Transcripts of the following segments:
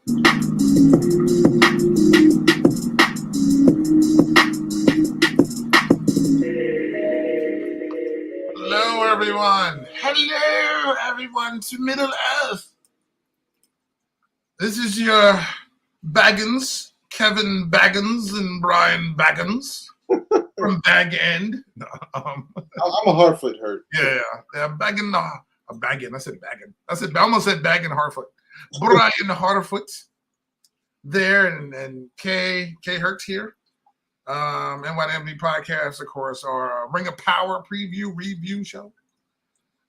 Hello, everyone. Hello, everyone, to Middle Earth. This is your Baggins, Kevin Baggins and Brian Baggins from Bag End. I'm a Hartfoot hurt. Yeah, Baggin. Baggin. I said Baggin. I almost said Baggin Hartfoot. Brian Hartfoot there, and Kay Hurt here. NYMD podcast, of course, our Ring of Power preview review show.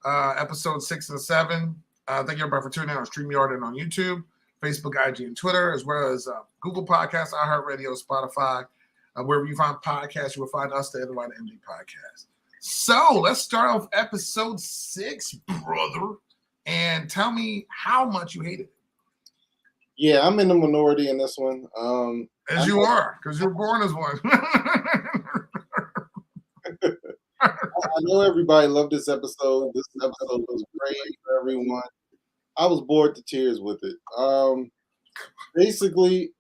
Episode 6 and 7. Thank you everybody for tuning in on StreamYard and on YouTube, Facebook, IG, and Twitter, as well as Google Podcasts, iHeartRadio, Spotify. Wherever you find podcasts, you will find us, the NYMD podcast. So let's start off episode 6, brother, and tell me how much you hated it. Yeah, I'm in the minority in this one. As you are, because you're born as one. I know everybody loved this episode. This episode was great for everyone. I was bored to tears with it. Basically,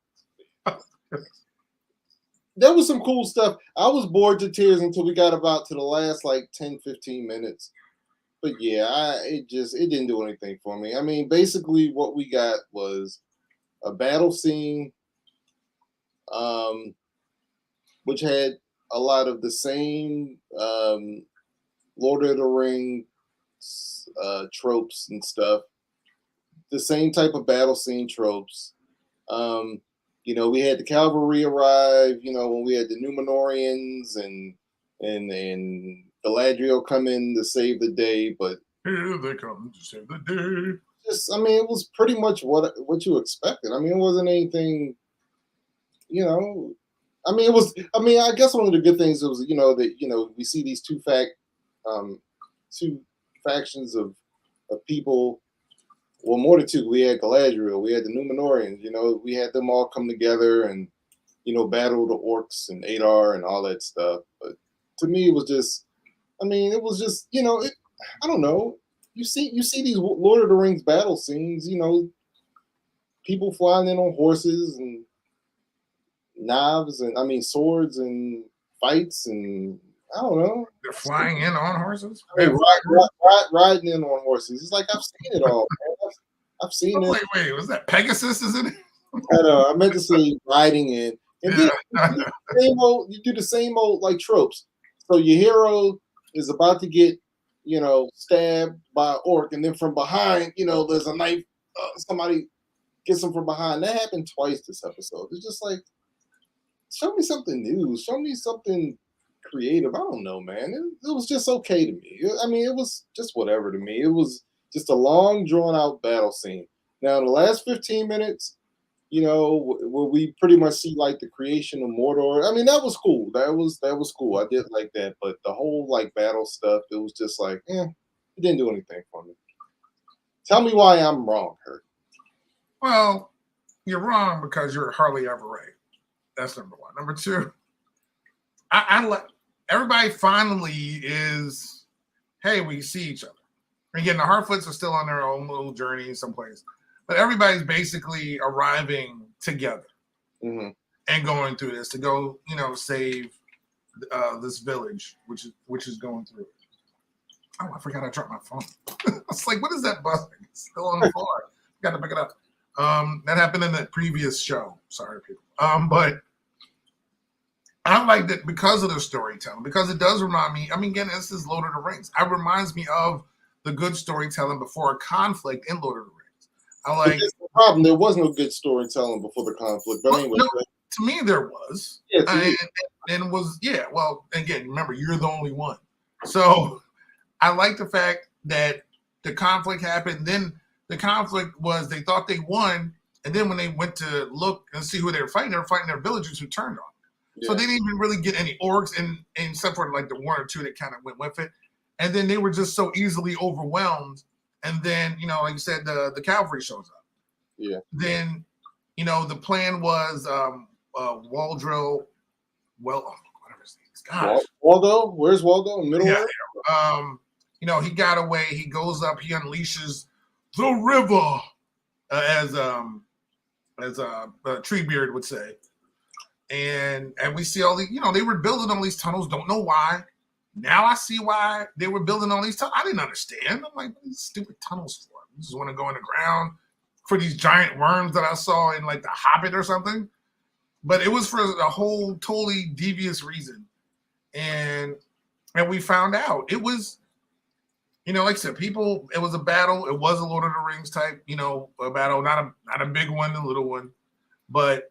there was some cool stuff. I was bored to tears until we got about to the last 10, 15 minutes. But yeah, it didn't do anything for me. I mean, basically what we got was a battle scene, which had a lot of the same Lord of the Rings tropes and stuff. The same type of battle scene tropes. We had the cavalry arrive, when we had the Numenorians and Galadriel come in to save the day, but here they come to save the day. It was pretty much what you expected. It wasn't anything, I guess one of the good things was, that, we see these two factions of people. Well, more than two. We had Galadriel, we had the Numenorians, we had them all come together and, battle the orcs and Adar and all that stuff. But to me, it was just, I don't know. You see these Lord of the Rings battle scenes, people flying in on horses and knives and swords and fights and I don't know. They're flying in on horses? Riding in on horses. It's like I've seen it all, man. I've seen it. Wait, was that Pegasus, isn't it? I meant to say riding in. And then you do the same old tropes. So your hero is about to get, stabbed by an orc, and then from behind, there's a knife. Somebody gets him from behind. That happened twice this episode. It's just show me something new. Show me something creative. I don't know, man. It was just okay to me. It was just whatever to me. It was just a long, drawn-out battle scene. Now, the last 15 minutes, where we pretty much see the creation of Mordor. That was cool. That was cool. I did like that. But the whole battle stuff, it was just it didn't do anything for me. Tell me why I'm wrong, Kurt. Well, you're wrong because you're hardly ever right. That's number one. Number two, everybody finally is, hey, we see each other. Again, the Harfoots are still on their own little journey someplace. But everybody's basically arriving together and going through this to go, save this village, which is going through it. Oh, I forgot I dropped my phone. I was like, what is that buzzing? It's still on the floor. Got to pick it up. That happened in the previous show. Sorry, people. But I like that because of their storytelling, because it does remind me. Again, this is Lord of the Rings. It reminds me of the good storytelling before a conflict in Lord of the Rings. That's the problem. There was no good storytelling before the conflict. But anyway, to me there was. Yeah, and was well, again, remember, you're the only one. So I like the fact that the conflict happened. Then the conflict was they thought they won, and then when they went to look and see who they were fighting their villagers who turned on them. Yeah. So they didn't even really get any orcs, and except for the one or two that kind of went with it. And then they were just so easily overwhelmed. And then, like you said, the cavalry shows up. Yeah. Then, the plan was Waldrill. Well, whatever his name is. Gosh. Waldo? Where's Waldo? In Middle Earth? He got away. He goes up. He unleashes the river, as as Treebeard would say. And we see all the, they were building all these tunnels. Don't know why. Now I see why they were building all these tunnels. I didn't understand. I'm like, what are these stupid tunnels for? You just want to go in the ground for these giant worms that I saw in like The Hobbit or something. But it was for a whole totally devious reason. And we found out it was, like I said, it was a battle. It was a Lord of the Rings type, a battle, not a big one, a little one. But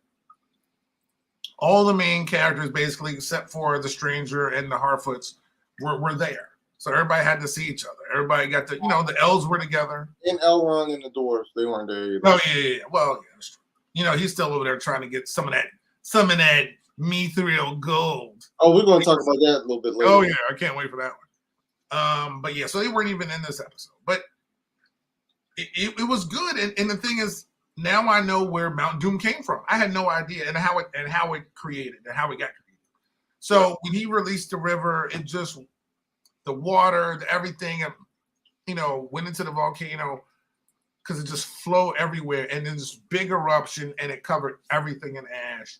all the main characters, basically, except for the Stranger and the Harfoots, were there. So everybody had to see each other. Everybody got to, the elves were together. And Elrond and the dwarves, they weren't there either. Oh, yeah. Well, yeah, that's true. He's still over there trying to get some of that mithril gold. Oh, we're going to talk about that a little bit later. Oh, yeah. I can't wait for that one. But, yeah, so they weren't even in this episode. But it was good. And the thing is, now I know where Mount Doom came from. I had no idea and how it created and how it got created. So when he released the river, it just the water, everything, went into the volcano because it just flowed everywhere, and then this big eruption, and it covered everything in ash.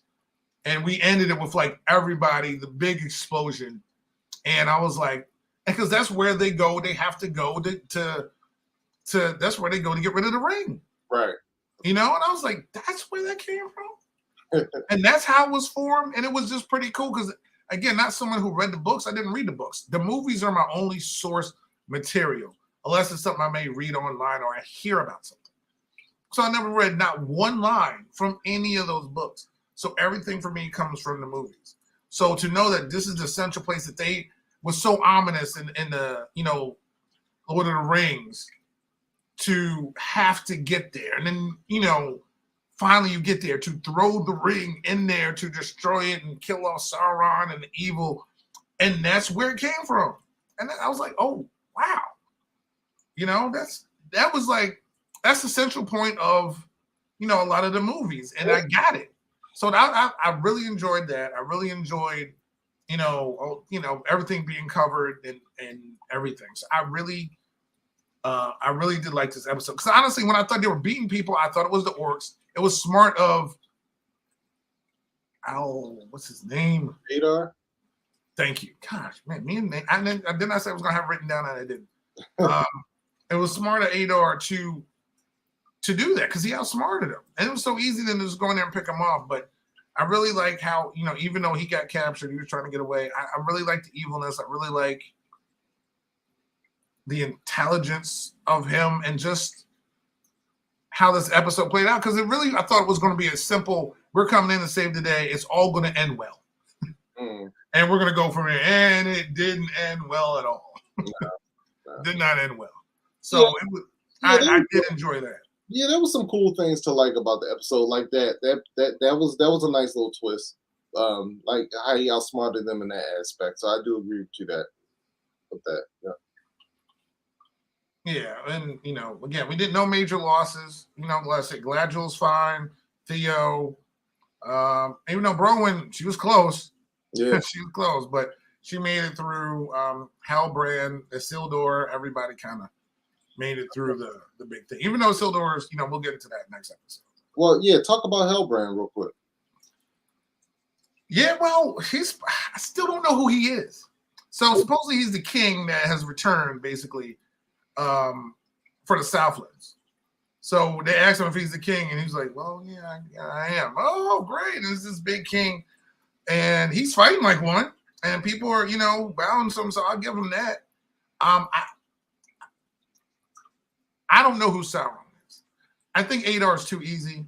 And we ended it with like everybody, the big explosion, and I was like, because that's where they go. They have to go to that's where they go to get rid of the ring, right? And I was like, that's where that came from. And that's how it was formed. And it was just pretty cool because, again, not someone who read the books. I didn't read the books. The movies are my only source material, unless it's something I may read online or I hear about something. So I never read not one line from any of those books. So everything for me comes from the movies. So to know that this is the central place that they was so ominous in the, Lord of the Rings, to have to get there. And then, finally you get there to throw the ring in there to destroy it and kill off Sauron and the evil. And that's where it came from. And I was like, oh, wow. That's the central point of, a lot of the movies. And I got it. So I really enjoyed that. I really enjoyed, everything being covered and everything. So I really did like this episode. Because honestly, when I thought they were beating people, I thought it was the orcs. It was smart of, what's his name? Adar. Thank you. Gosh, man, didn't I say I was going to have it written down and I didn't. It was smart of Adar to do that because he outsmarted him. And it was so easy to just go in there and pick him off. But I really like how, even though he got captured, he was trying to get away. I really like the evilness. I really like the intelligence of him and just how this episode played out. Because I thought it was going to be a simple, we're coming in to save the day. It's all going to end well. And we're going to go from here. And it didn't end well at all. No. Did not end well. So I did enjoy that. Yeah, there was some cool things to like about the episode, like that. That was a nice little twist. Like how he outsmarted them in that aspect. So I do agree with you with that. Yeah. Yeah, and again, we did no major losses. Like I said, Galadriel's fine. Theo, even though Bronwyn, she was close. Yeah, she was close, but she made it through. Halbrand, Isildur, everybody kind of made it through the big thing. Even though Isildur's, we'll get into that next episode. Well, yeah, talk about Halbrand real quick. Yeah, well, I still don't know who he is. So supposedly he's the king that has returned, basically. For the Southlands. So they asked him if he's the king, and he's like, well, yeah, I am. Oh, great. And it's this big king. And he's fighting like one. And people are, bowing to him, so I'll give him that. I don't know who Sauron is. I think Adar's too easy.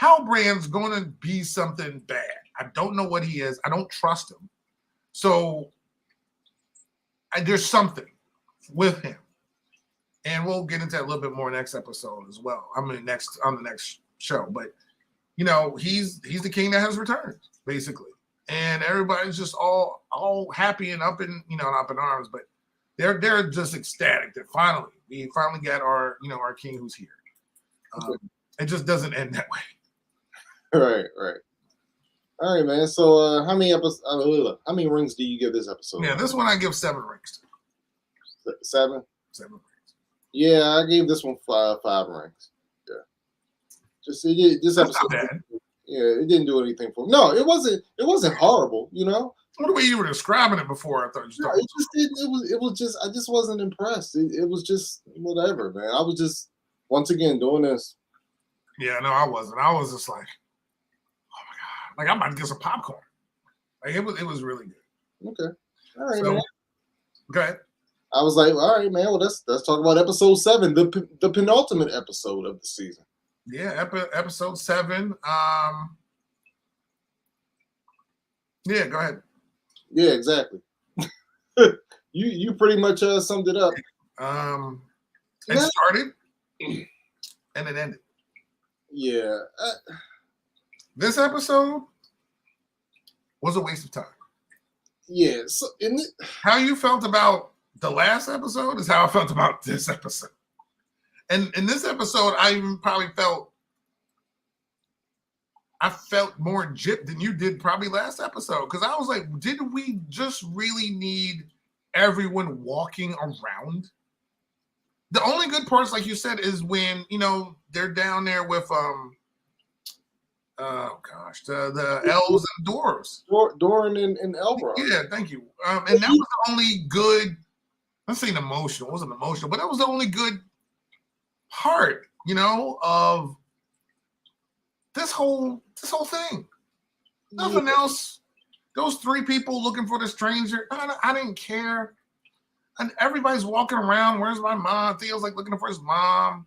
Halbrand's going to be something bad. I don't know what he is. I don't trust him. So there's something with him. And we'll get into that a little bit more next episode as well. On the next show. But he's the king that has returned, basically. And everybody's just all happy and up in arms, but they're just ecstatic that we finally got our king who's here. It just doesn't end that way. Right. All right, man. So how many rings do you give this episode? Yeah, this one I give 7 rings to. 7? 7 rings. Yeah, I gave this one 5 rings. Yeah. Just it did this That's not episode. bad. Yeah, it didn't do anything for him. No, it wasn't. It wasn't horrible. You know. The way you were describing it before, I thought you No, were it just didn't. It was just. I just wasn't impressed. It was just whatever, man. I was just once again doing this. Yeah, no, I wasn't. I was just like, oh my god, like I'm about to get some popcorn. Like it was really good. Okay, all right, So, man. go ahead. I was like, all right, man. Well, let's talk about episode 7, the penultimate episode of the season. Yeah, episode 7. Yeah, go ahead. Yeah, exactly. you pretty much summed it up. It started and it ended. Yeah. This episode was a waste of time. Yeah. So how you felt about the last episode is how I felt about this episode. And in this episode, I even probably felt more gypped than you did probably last episode. Because I was like, did we just really need everyone walking around? The only good parts, like you said, is when, they're down there with the elves and dwarves. Doran and Elrond. Yeah, thank you. And that was the only good, I'm saying emotional, it wasn't emotional, but that was the only good part, of this whole thing. Nothing else. Those 3 people looking for the stranger, I didn't care. And everybody's walking around. Where's my mom? Theo's like looking for his mom.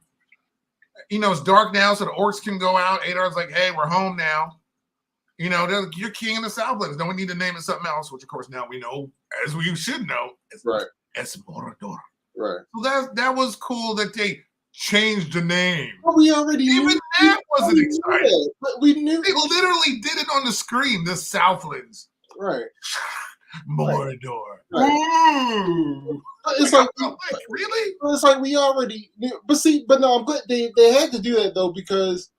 It's dark now, so the orcs can go out. Adar's like, hey, we're home now. You're king of the Southlands. Don't we need to name it something else? Which, of course, now we know, as we should know, it's Mordor. Right. So that was cool that they changed the name. Well, we already even knew that wasn't exciting. But we knew they literally did it on the screen. The Southlands. Right. Mordor. Right. It's like really? It's like we already knew. But no, I'm glad they had to do that though, because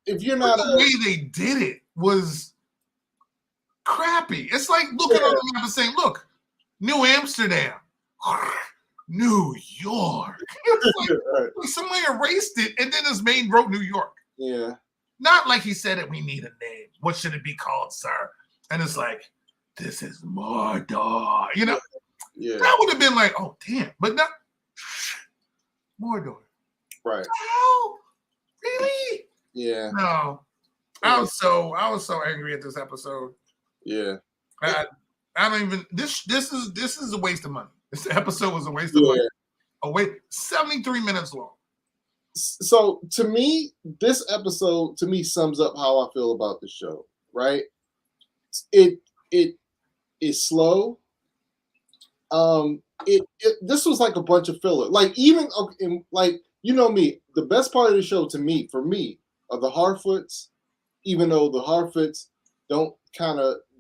if you're not the way they did it was crappy. It's like looking on the map and saying, "Look, New Amsterdam, New York." It's like somebody erased it and then his main wrote New York. Yeah. Not like he said it. We need a name. What should it be called, sir? And it's like, this is Mordor. Yeah. That would have been like, oh damn, but not Mordor. Right. Oh, really? Yeah. No. I was so angry at this episode. Yeah. I don't even this is a waste of money. This episode was a waste of money. 73 minutes long. So to me, this episode sums up how I feel about the show, right? It is slow. This was like a bunch of filler. Like even like me, the best part of the show for me are the Harfoots, even though the Harfoots don't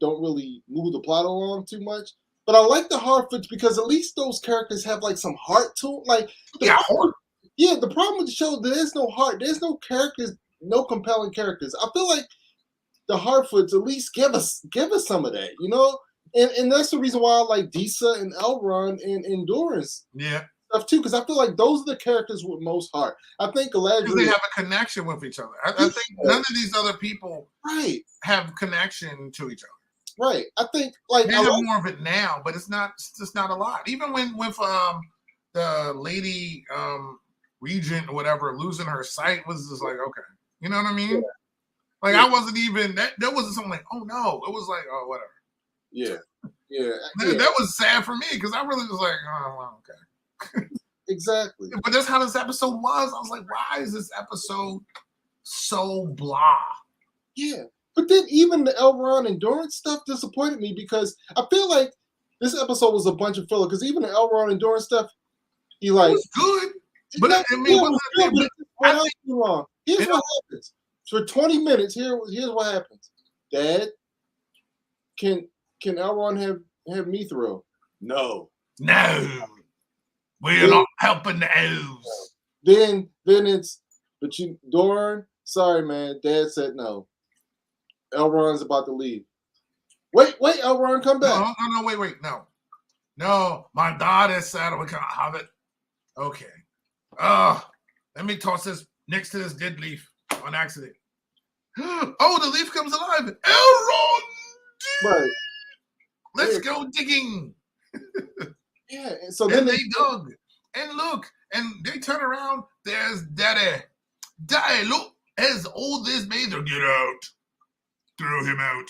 really move the plot along too much. But I like the Harfoots because at least those characters have like some heart to them. Like the problem with the show, there's no heart. There's no characters, no compelling characters. I feel like the Harfoots at least give us some of that, And that's the reason why I like Disa and Elrond and Doran's stuff too, because I feel like those are the characters with most heart. I think Galadriel, they have a connection with each other. I think none of these other people have connection to each other. Right. I think like they have more of it now, but it's just not a lot. Even with the lady regent or whatever losing her sight was just like, okay, you know what I mean? Yeah. Like I wasn't even that wasn't something like, oh no, it was like, oh whatever. Yeah. That was sad for me because I really was like, oh well, okay. Exactly. But that's how this episode was. I was like, why is this episode so blah? Yeah. But then even the Elrond and Doran stuff disappointed me because I feel like this episode was a bunch of filler because even the Elrond and Doran stuff, it was good. But I mean, it went on too long. Here's what happens. For 20 minutes, here's what happens. Dad, can Elrond have Mithril? No. We're not helping the elves. Then it's Doran, sorry man, Dad said no. Elrond's about to leave. Wait, Elrond, come back. No, wait, no. My daughter said we can't have it. Okay. Let me toss this next to this dead leaf on accident. Oh, the leaf comes alive. Elrond! Right. Let's go digging. Yeah. And so And then they dug. And look, and they turn around. There's Daddy. Daddy, look, as old as Mather. Get out. Throw him out.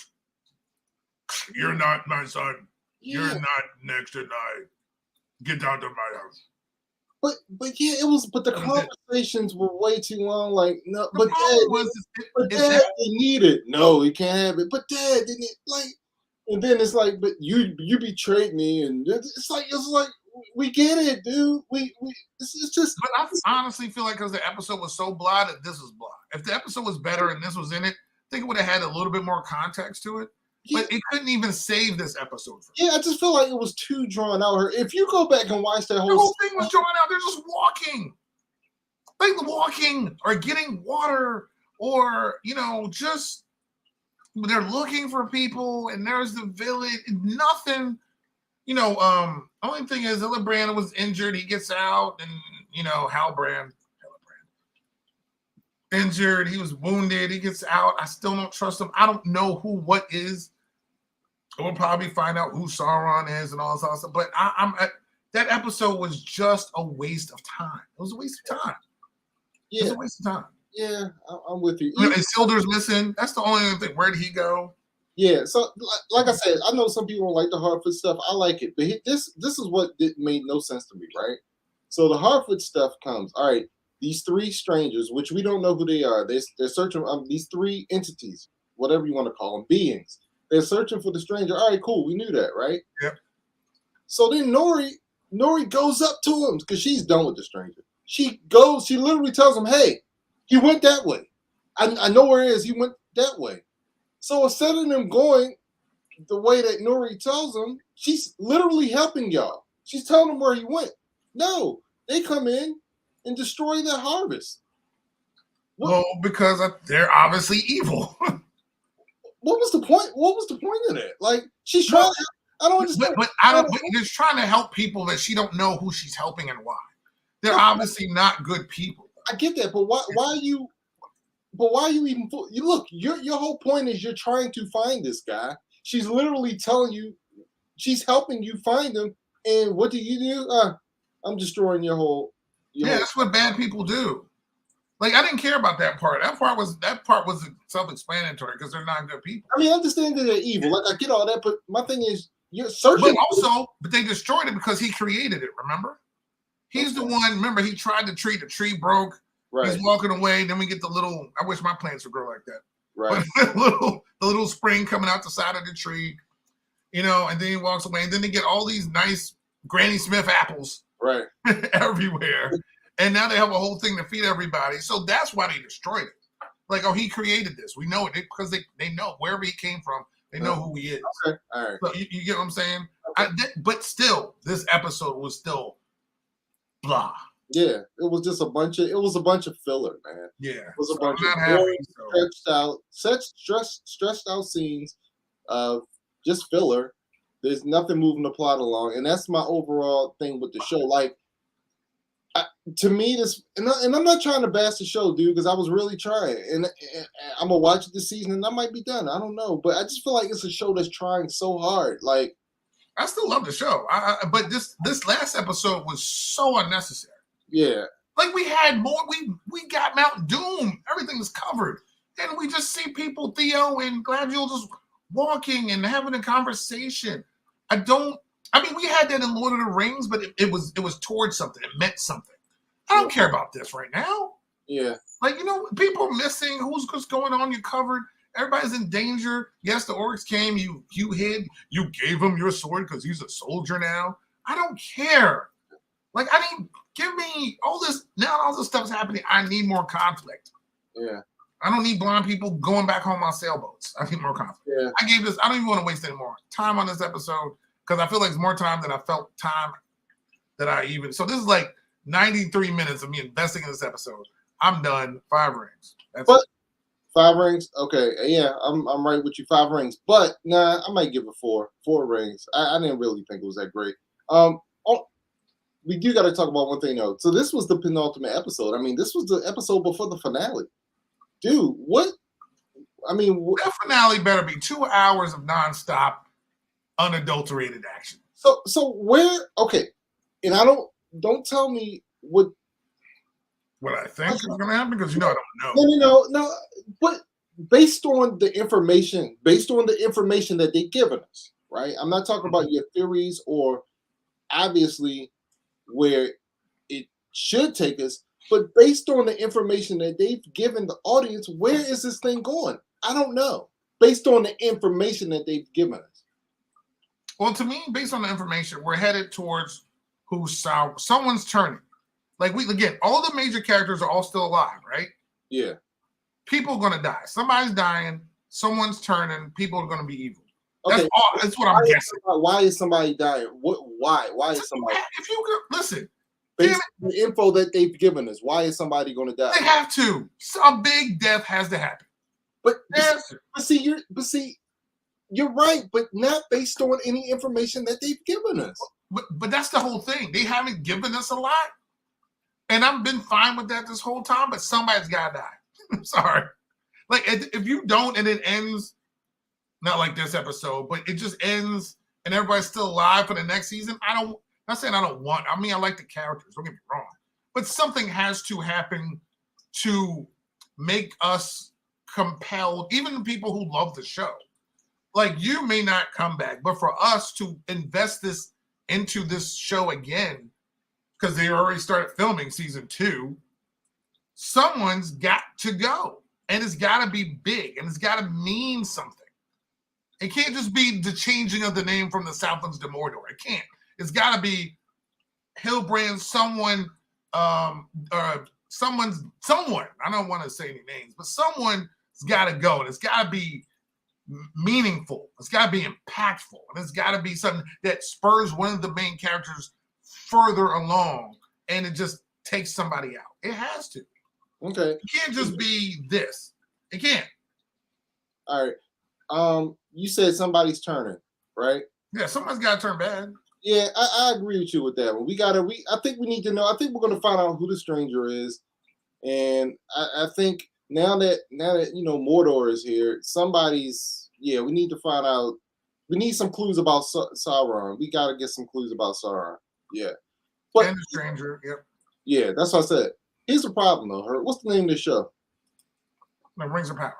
You're not my son. You're not next in line. Get out of my house. But yeah, it was. But the conversations were way too long. Like no, but Dad, they need it. No, he can't have it. But Dad didn't like. And then it's like, but you betrayed me, and it's like we get it, dude. It's just. But I honestly feel like because the episode was so blah that this was blah. If the episode was better and this was in it, I think it would have had a little bit more context to it. Yeah. But it couldn't even save this episode. For I just feel like it was too drawn out. If you go back and watch that the whole thing was drawn out. They're just walking, like walking or getting water, or just they're looking for people. And there's the village. Nothing. Only thing is, Hillebrand was injured. He gets out, and Halbrand injured. He was wounded. He gets out. I still don't trust him. I don't know what is. We'll probably find out who Sauron is and all this other stuff. But that episode was just a waste of time. It was a waste of time. Yeah. It was a waste of time. Yeah, I'm with you. And Isildur's missing. That's the only thing. Where did he go? Yeah, so like I said, I know some people don't like the Harfoot stuff. I like it, but this is what made no sense to me, right? So the Harfoot stuff comes. All right, these three strangers, which we don't know who they are, they're searching. These three entities, whatever you want to call them, beings. They're searching for the stranger. All right, cool. We knew that, right? Yep. So then Nori goes up to him because she's done with the stranger. She literally tells him, "Hey, he went that way. I know where he is. He went that way." So instead of them going the way that Nori tells them, she's literally helping y'all. She's telling them where he went. No, they come in and destroy their harvest. Well, because they're obviously evil. What was the point? What was the point of that? Like she's trying. I don't understand. But she's trying to help people that she don't know who she's helping and why. They're obviously not good people. I get that, but why are you? But why are you even? You look. Your whole point is you're trying to find this guy. She's literally telling you, she's helping you find him. And what do you do? I'm destroying your whole. That's what bad people do. Like I didn't care about that part. That part was self-explanatory because they're not good people. I mean, I understand that they're evil. Like I get all that, but my thing is you're searching. But they destroyed it because he created it. Remember, he's the one. Remember, he tried the tree broke. Right. He's walking away. Then we get the little. I wish my plants would grow like that. Right. the little spring coming out the side of the tree, and then he walks away. And then they get all these nice Granny Smith apples, right, everywhere. And now they have a whole thing to feed everybody. So that's why they destroyed it. Like, he created this. We know it because they know wherever he came from. They know who he is. Okay, all right. So you get what I'm saying? Okay. But still, this episode was still blah. Yeah, it was just a bunch of filler, man. Yeah, it was a bunch of stressed out scenes of just filler. There's nothing moving the plot along, and that's my overall thing with the show. Like, to me, this and I'm not trying to bash the show, dude, because I was really trying, and I'm gonna watch it this season, and I might be done. I don't know, but I just feel like it's a show that's trying so hard. Like, I still love the show, but this last episode was so unnecessary. Yeah. Like we had more, we got Mount Doom. Everything was covered. And we just see people, Theo and Galadriel, just walking and having a conversation. We had that in Lord of the Rings, but it was towards something. It meant something. I don't care about this right now. Yeah. Like, people are missing. What's going on? You're covered. Everybody's in danger. Yes, the orcs came. You hid. You gave him your sword because he's a soldier now. I don't care. Like, give me all this. Now all this stuff's happening. I need more conflict. Yeah. I don't need blind people going back home on sailboats. I need more conflict. Yeah. I don't even want to waste any more time on this episode because I feel like it's more time than I felt time that so this is like 93 minutes of me investing in this episode. I'm done. 5 rings. That's it. 5 rings? Okay. Yeah, I'm right with you. 5 rings. But nah, I might give it 4. 4 rings. I didn't really think it was that great. we do got to talk about one thing though. So this was the penultimate episode. I mean, this was the episode before the finale. Dude, what? I mean, that finale better be 2 hours of nonstop, unadulterated action. So where? Okay, and I don't tell me what I think is going to happen because I don't know. No. But based on the information that they've given us, right? I'm not talking about your theories or obviously where it should take us, but based on the information that they've given the audience, where is this thing going? I don't know. Based on the information that they've given us. Well, to me, based on the information, we're headed towards someone's turning. Like all the major characters are all still alive, right? Yeah. People are going to die. Somebody's dying. Someone's turning. People are going to be evil. Okay. That's what I'm guessing. Why is somebody dying? Why is somebody? If you listen, based on the info that they've given us, why is somebody going to die? They have to. A big death has to happen. But you're right, but not based on any information that they've given us. But that's the whole thing. They haven't given us a lot, and I've been fine with that this whole time. But somebody's got to die. I'm sorry. Like if you don't, and it ends. Not like this episode, but it just ends and everybody's still alive for the next season. Not saying I don't want. I mean, I like the characters. Don't get me wrong, but something has to happen to make us compelled. Even the people who love the show, like you, may not come back, but for us to invest into this show again, because they already started filming season 2, someone's got to go, and it's got to be big, and it's got to mean something. It can't just be the changing of the name from the Southlands to Mordor. It can't. It's got to be Hillbrand, someone. I don't want to say any names, but someone's got to go, and it's got to be meaningful. It's got to be impactful, and it's got to be something that spurs one of the main characters further along, and it just takes somebody out. It has to. Okay. It can't just be this. It can't. All right. You said somebody's turning, right? Yeah, somebody's got to turn bad. Yeah, I agree with you with that one. I think we need to know. I think we're going to find out who the stranger is, and I think now that Mordor is here, we need to find out. We need some clues about Sauron. We got to get some clues about Sauron. Yeah, and the stranger. Yep. Yeah, that's what I said. Here's the problem, though. What's the name of the show? The Rings of Power.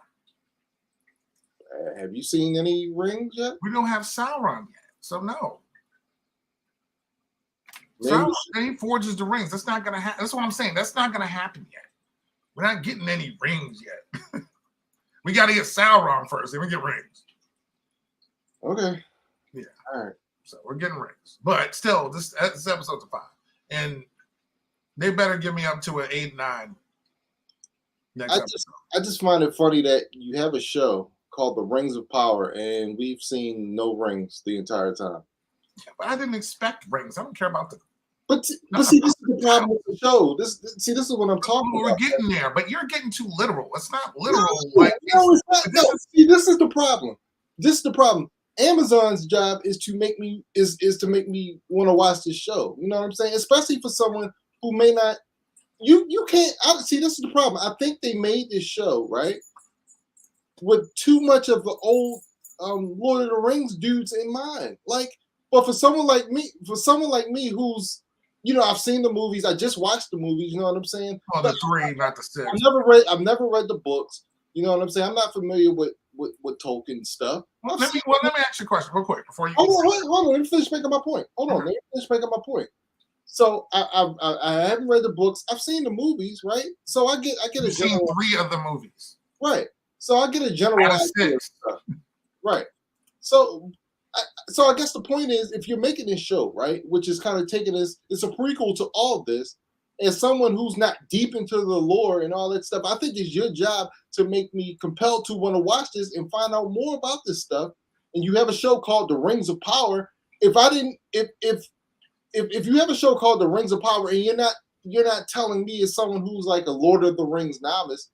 Have you seen any rings yet? We don't have Sauron yet, so no. Sauron, he forges the rings. That's not going to happen. That's what I'm saying. That's not going to happen yet. We're not getting any rings yet. We got to get Sauron first, then we get rings. Okay. Yeah. All right. So we're getting rings, but still, this episode's a 5, and they better give me up to an 8, 9. I just find it funny that you have a show called The Rings of Power, and we've seen no rings the entire time. Yeah, but I didn't expect rings. I don't care about the. But see, this is the problem with the show. This is what I'm talking about. We're getting there, but you're getting too literal. It's not literal. It's not. No, see, this is the problem. This is the problem. Amazon's job is to make me want to watch this show. You know what I'm saying? Especially for someone who may not. You can't. See, this is the problem. I think they made this show right with too much of the old Lord of the Rings dudes in mind. But for someone like me who's, I've seen the movies, I just watched the movies, you know what I'm saying? Oh, the 3, not the 6. I've never read the books, you know what I'm saying? I'm not familiar with Tolkien stuff. Let me ask you a question real quick before you. Hold on, let me finish making my point. So I haven't read the books. I've seen the movies, right? So I get You've seen 3 of the movies, right? So I get a general idea of stuff, right? So I guess the point is, if you're making this show, right, which is kind of taking this, it's a prequel to all of this, as someone who's not deep into the lore and all that stuff, I think it's your job to make me compelled to want to watch this and find out more about this stuff. And you have a show called The Rings of Power. If you have a show called The Rings of Power and you're not telling me as someone who's like a Lord of the Rings novice,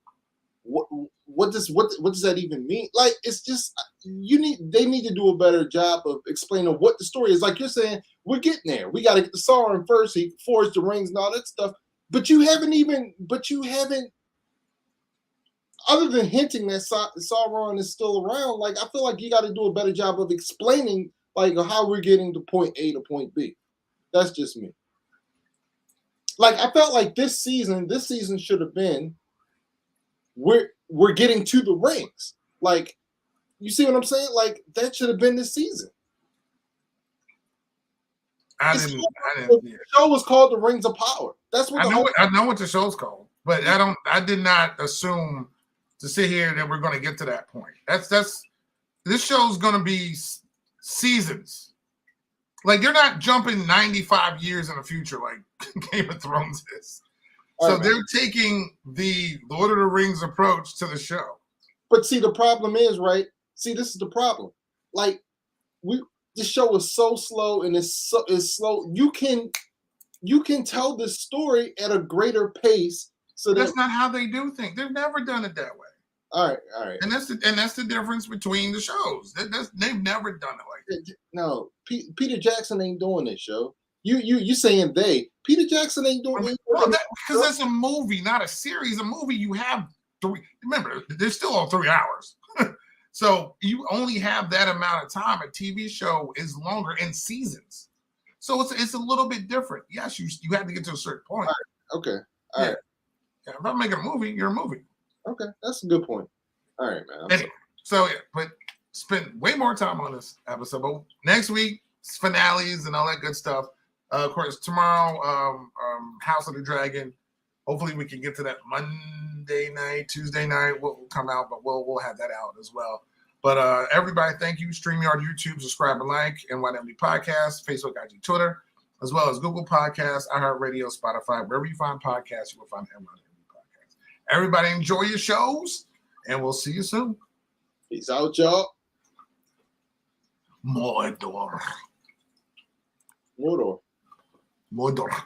what does that even mean? It's just they need to do a better job of explaining what the story is. Like you're saying, We're getting there. We got to get the Sauron first. He forged the rings and all that stuff. But you haven't, other than hinting that Sauron is still around, like, I feel like you got to do a better job of explaining, like, how we're getting to point A to point B. That's just me. Like, I felt like this season should have been, we're getting to the rings. Like, you see what I'm saying? Like, that should have been this season. The show was called The Rings of Power. That's what I know what the show's called, but I did not assume to sit here that we're going to get to that point. This show's going to be seasons. Like, they're not jumping 95 years in the future like Game of Thrones is. So they're taking the Lord of the Rings approach to the show. But see, the problem is, right? See, this is the problem. Like, this show is so slow and it's slow. You can tell this story at a greater pace. So that's not how they do things. They've never done it that way. All right. And that's the difference between the shows. They've never done it like that. No, Peter Jackson ain't doing this show. You saying they? Peter Jackson ain't doing it because that's a movie, not a series. A movie you have 3. Remember, they're still on 3 hours. So you only have that amount of time. A TV show is longer in seasons. So it's a little bit different. Yes, you have to get to a certain point. All right. Okay. All right. Yeah, if I'm making a movie, you're a movie. Okay, that's a good point. All right, man. Anyway, so but spent way more time on this episode. But next week, finales and all that good stuff. Of course, tomorrow, House of the Dragon. Hopefully, we can get to that Monday night, Tuesday night. Will come out, but we'll have that out as well. But everybody, thank you. StreamYard, YouTube, subscribe and like. NYW Podcast, Facebook, IG, Twitter, as well as Google Podcasts, iHeartRadio, Spotify. Wherever you find podcasts, you will find NYW Podcast. Everybody, enjoy your shows, and we'll see you soon. Peace out, y'all. Mordor. Mordor. Mordor.